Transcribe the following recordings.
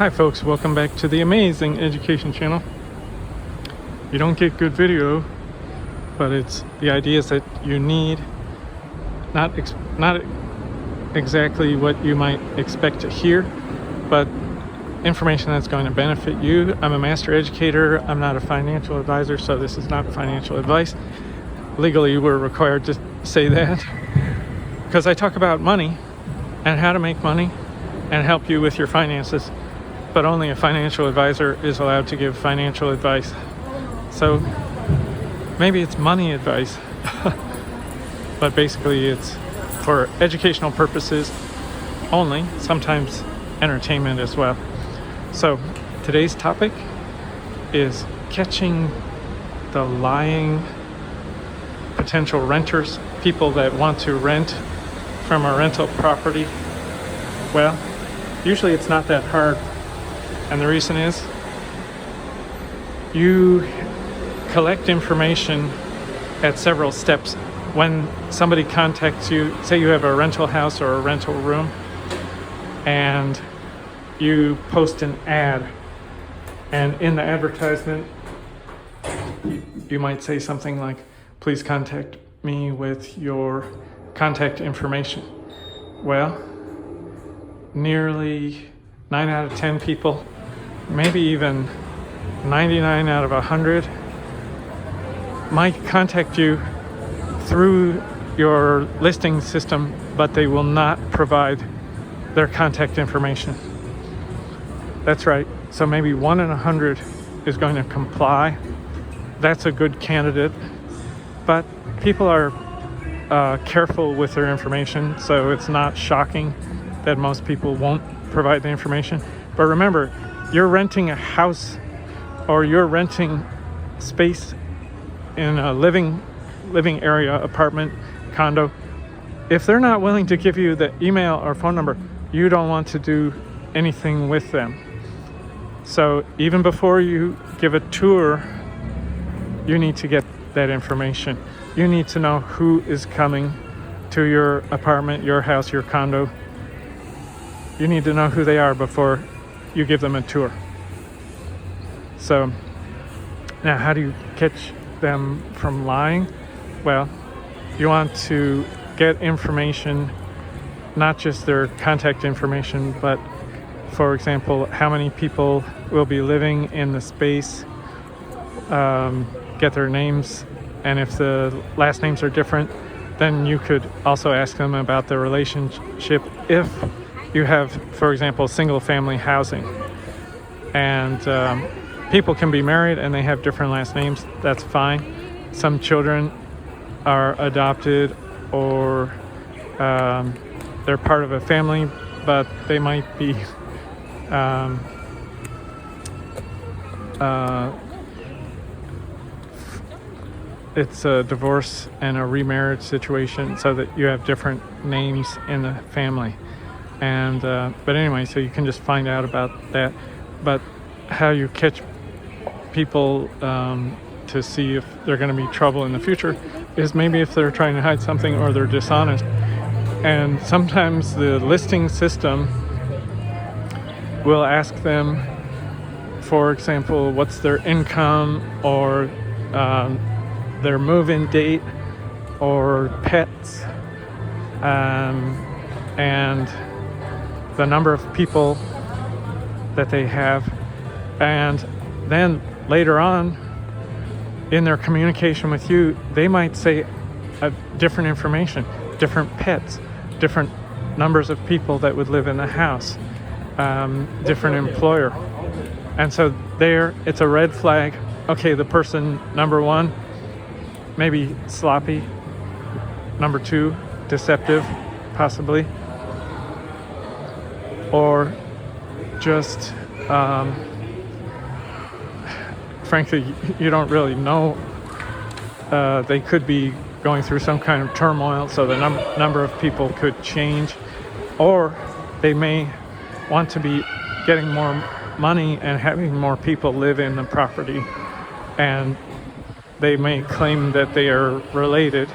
Hi folks, welcome back to the amazing education channel. You don't get good video, but it's the ideas that you need, not exactly what you might expect to hear, but information that's going to benefit you. I'm a master educator. I'm not a financial advisor, so this is not financial advice. Legally, we're required to say that because I talk about money and how to make money and help you with your finances. But only a financial advisor is allowed to give financial advice. So maybe it's money advice, but basically it's for educational purposes only, sometimes entertainment as well. So today's topic is catching the lying potential renters, people that want to rent from a rental property. Well, usually it's not that hard. And the reason is you collect information at several steps. When somebody contacts you, say you have a rental house or a rental room, and you post an ad, and in the advertisement you might say something like, please contact me with your contact information. Well, nearly 9 out of 10 people, maybe even 99 out of 100, might contact you through your listing system, but they will not provide their contact information. That's right. So maybe 1 in 100 is going to comply. That's a good candidate. But people are careful with their information, so it's not shocking that most people won't provide the information. But remember, you're renting a house or you're renting space in a living area, apartment, condo. If they're not willing to give you the email or phone number, you don't want to do anything with them. So even before you give a tour, you need to get that information. You need to know who is coming to your apartment, your house, your condo. You need to know who they are before you give them a tour. So now, how do you catch them from lying? Well, you want to get information, not just their contact information, but for example, how many people will be living in the space, get their names, and if the last names are different, then you could also ask them about their relationship. If you have, for example, single family housing, and people can be married and they have different last names, that's fine. Some children are adopted, or they're part of a family, but they might be it's a divorce and a remarriage situation, so that you have different names in the family. And but anyway, so you can just find out about that. But how you catch people to see if they're going to be trouble in the future is maybe if they're trying to hide something or they're dishonest. And sometimes the listing system will ask them, for example, what's their income, or their move-in date, or pets, and the number of people that they have. And then later on in their communication with you, they might say different information, different pets, different numbers of people that would live in the house, different employer. And so there, it's a red flag. Okay, the person, number one, maybe sloppy. Number two, deceptive, possibly. Or just frankly, you don't really know. They could be going through some kind of turmoil, so the number of people could change. Or they may want to be getting more money and having more people live in the property, and they may claim that they are related,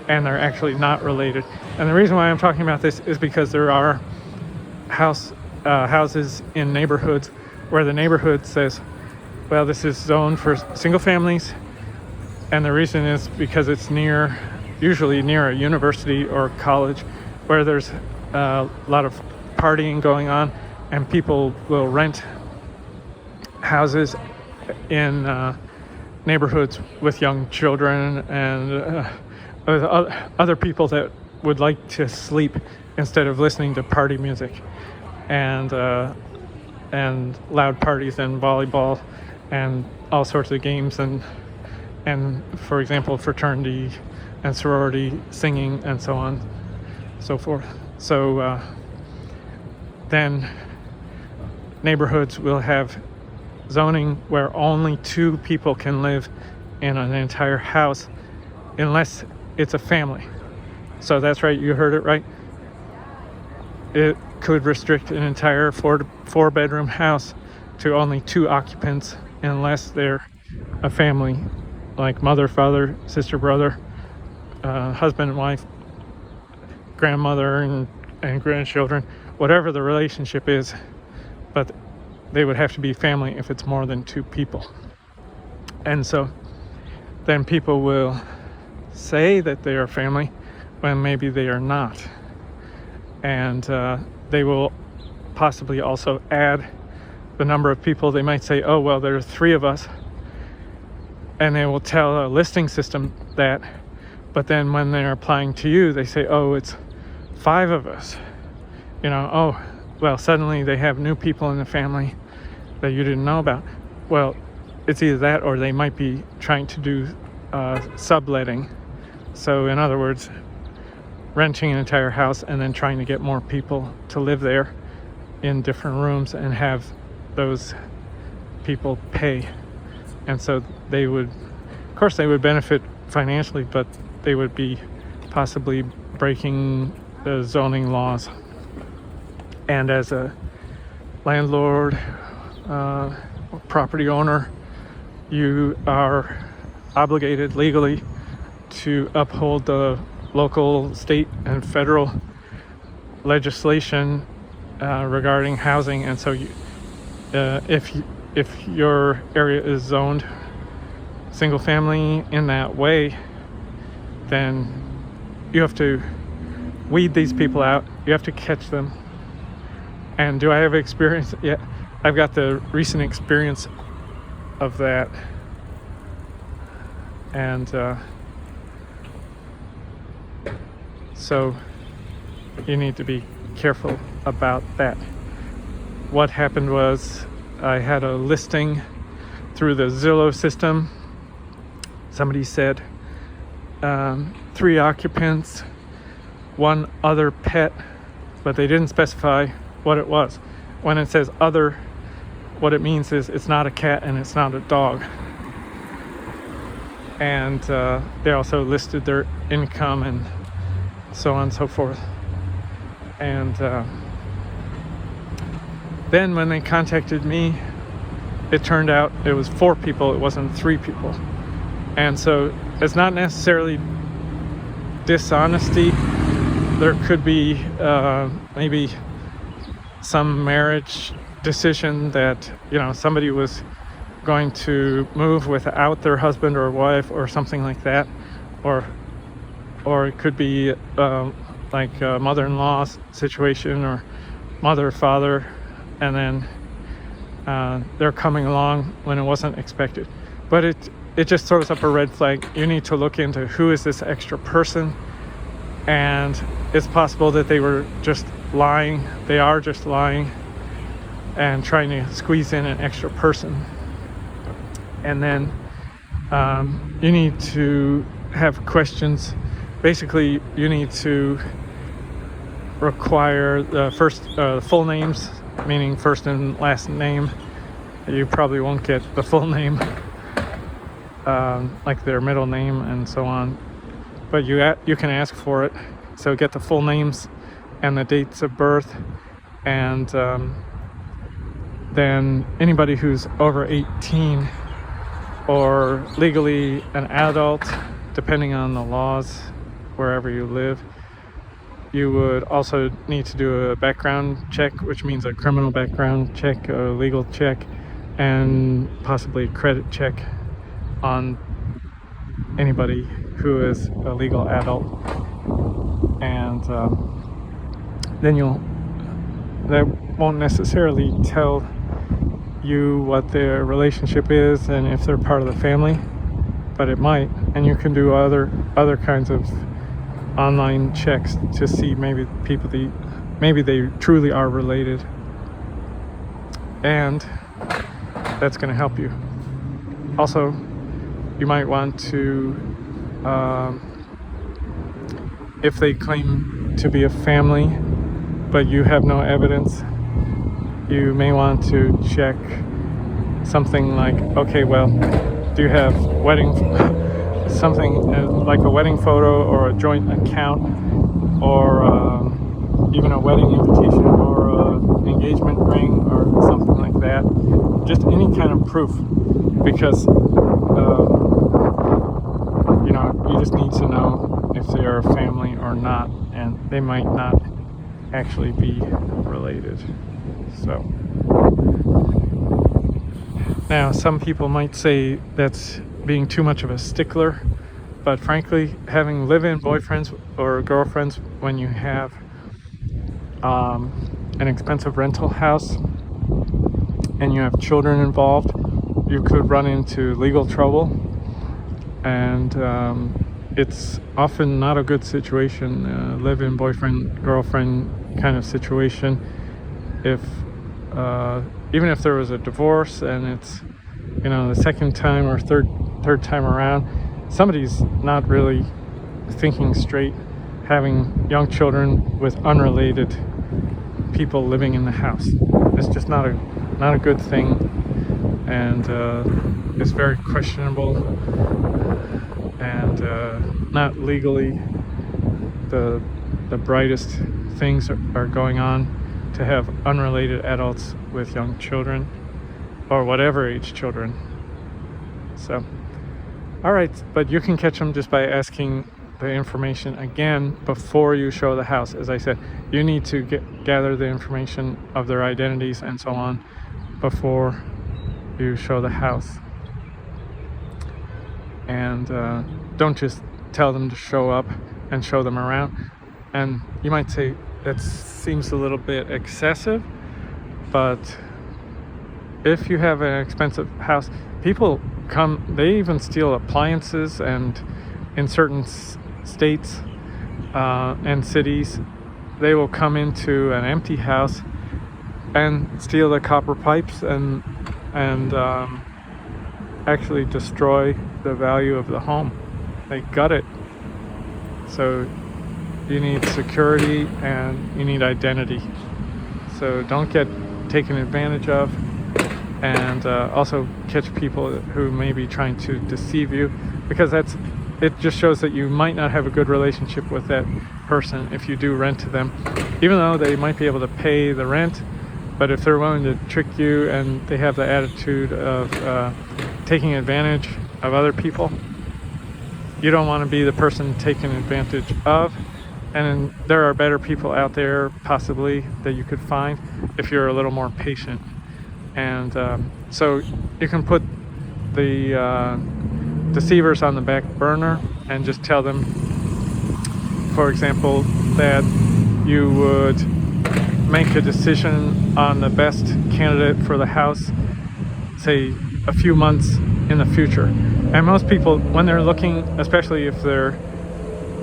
and they're actually not related. And the reason why I'm talking about this is because there are house houses in neighborhoods where the neighborhood says, well, this is zoned for single families, and the reason is because it's usually near a university or college where there's a lot of partying going on, and people will rent houses in neighborhoods with young children and with other people that would like to sleep instead of listening to party music and loud parties and volleyball and all sorts of games and for example fraternity and sorority singing and so on, so forth. So then neighborhoods will have zoning where only 2 people can live in an entire house unless it's a family. So that's right, you heard it right. It could restrict an entire 4-bedroom house to only 2 occupants unless they're a family, like mother, father, sister, brother, husband and wife, grandmother and grandchildren, whatever the relationship is, but they would have to be family if it's more than 2 people. And so then people will say that they are family when maybe they are not. And they will possibly also add the number of people. They might say, oh, well, there are 3 of us. And they will tell a listing system that, but then when they're applying to you, they say, oh, it's 5 of us. Oh, well, suddenly they have new people in the family that you didn't know about. Well, it's either that or they might be trying to do subletting. So in other words, renting an entire house and then trying to get more people to live there in different rooms and have those people pay. And so they would, of course, they would benefit financially, but they would be possibly breaking the zoning laws. And as a landlord, property owner, you are obligated legally to uphold the local, state, and federal legislation regarding housing. And so if your area is zoned single family in that way, then you have to weed these people out. You have to catch them. And do I have experience? Yeah, I've got the recent experience of that. And so you need to be careful about that. What happened was I had a listing through the Zillow system. Somebody said 3 occupants, 1 other pet, but they didn't specify what it was. When it says other, what it means is it's not a cat and it's not a dog. And they also listed their income and so on and so forth. And then when they contacted me, it turned out it was 4 people, it wasn't 3 people. And so it's not necessarily dishonesty. There could be maybe some marriage decision that somebody was going to move without their husband or wife or something like that, or it could be like a mother-in-law situation or mother-father, and then they're coming along when it wasn't expected. But it just throws up a red flag. You need to look into who is this extra person, and it's possible that they were just lying. They are just lying and trying to squeeze in an extra person. And then you need to have questions. Basically, you need to require the full names, meaning first and last name. You probably won't get the full name, like their middle name and so on, but you can ask for it. So get the full names and the dates of birth, and then anybody who's over 18 or legally an adult, depending on the laws wherever you live, you would also need to do a background check, which means a criminal background check, a legal check, and possibly a credit check on anybody who is a legal adult. And then that won't necessarily tell you what their relationship is and if they're part of the family, but it might. And you can do other kinds of online checks to see maybe they truly are related, and that's going to help you. Also, you might want to, if they claim to be a family but you have no evidence, you may want to check something like, okay, well, do you have something like a wedding photo or a joint account, or even a wedding invitation or an engagement ring or something like that. Just any kind of proof, because you just need to know if they are a family or not, and they might not actually be related. So now some people might say that's being too much of a stickler, but frankly, having live-in boyfriends or girlfriends when you have an expensive rental house and you have children involved, you could run into legal trouble, and it's often not a good situation, live-in boyfriend girlfriend kind of situation. If even if there was a divorce and it's the second time or third time around, somebody's not really thinking straight, having young children with unrelated people living in the house. It's just not a good thing, and it's very questionable, and not legally the brightest things are going on to have unrelated adults with young children, or whatever age children. So, all right, but you can catch them just by asking the information again before you show the house. As I said, you need to gather the information of their identities and so on before you show the house. And don't just tell them to show up and show them around. And you might say, that seems a little bit excessive, but if you have an expensive house, people come, they even steal appliances, and in certain states and cities, they will come into an empty house and steal the copper pipes and actually destroy the value of the home. They gut it. So you need security and you need identity. So don't get taken advantage of, and also catch people who may be trying to deceive you, because it just shows that you might not have a good relationship with that person if you do rent to them, even though they might be able to pay the rent. But if they're willing to trick you and they have the attitude of taking advantage of other people, you don't want to be the person taken advantage of. And there are better people out there possibly that you could find if you're a little more patient. And so you can put the deceivers on the back burner and just tell them, for example, that you would make a decision on the best candidate for the house, say a few months in the future. And most people, when they're looking, especially if they're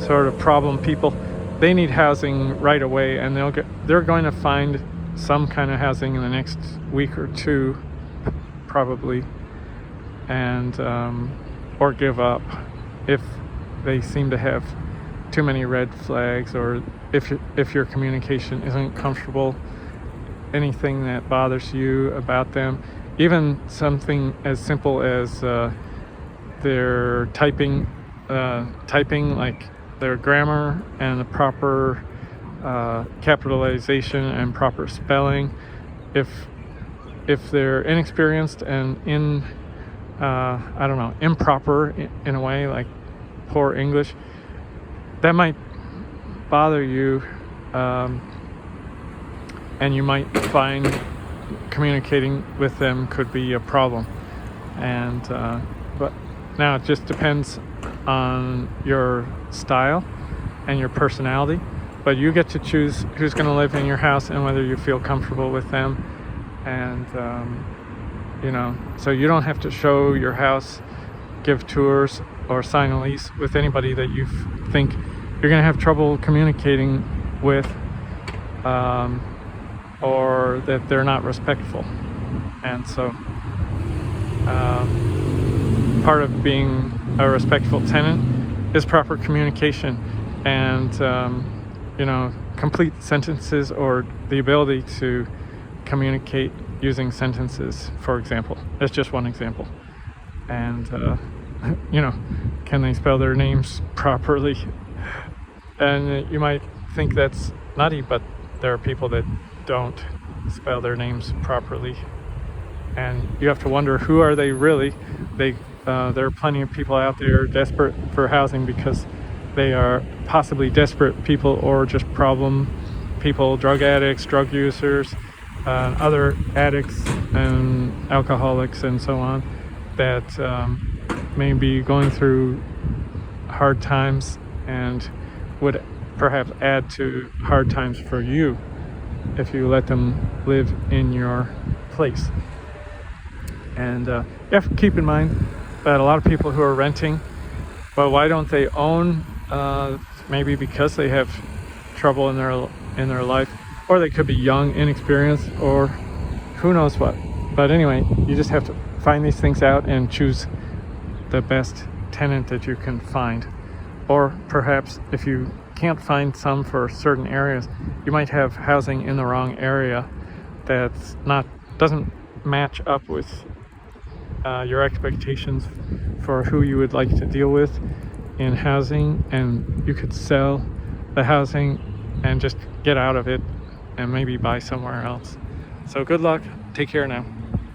sort of problem people, they need housing right away, and they're going to find some kind of housing in the next week or two, probably, and or give up if they seem to have too many red flags, or if your communication isn't comfortable, anything that bothers you about them, even something as simple as their typing, like their grammar and the proper capitalization and proper spelling. If they're inexperienced and improper in a way, like poor English, that might bother you and you might find communicating with them could be a problem. And but now it just depends on your style and your personality, but you get to choose who's going to live in your house and whether you feel comfortable with them. And so you don't have to show your house, give tours, or sign a lease with anybody that you think you're going to have trouble communicating with, or that they're not respectful. And so part of being a respectful tenant is proper communication and complete sentences, or the ability to communicate using sentences, for example. That's just one example. And can they spell their names properly? And you might think that's nutty, but there are people that don't spell their names properly, and you have to wonder, who are they really? There are plenty of people out there desperate for housing because they are possibly desperate people, or just problem people, drug addicts, drug users, other addicts and alcoholics and so on, that may be going through hard times and would perhaps add to hard times for you if you let them live in your place. And you have to keep in mind that a lot of people who are renting, well, why don't they own? Maybe because they have trouble in their life, or they could be young, inexperienced, or who knows what. But anyway, you just have to find these things out and choose the best tenant that you can find. Or perhaps if you can't find some for certain areas, you might have housing in the wrong area doesn't match up with your expectations for who you would like to deal with in housing, and you could sell the housing and just get out of it and maybe buy somewhere else. So good luck. Take care now.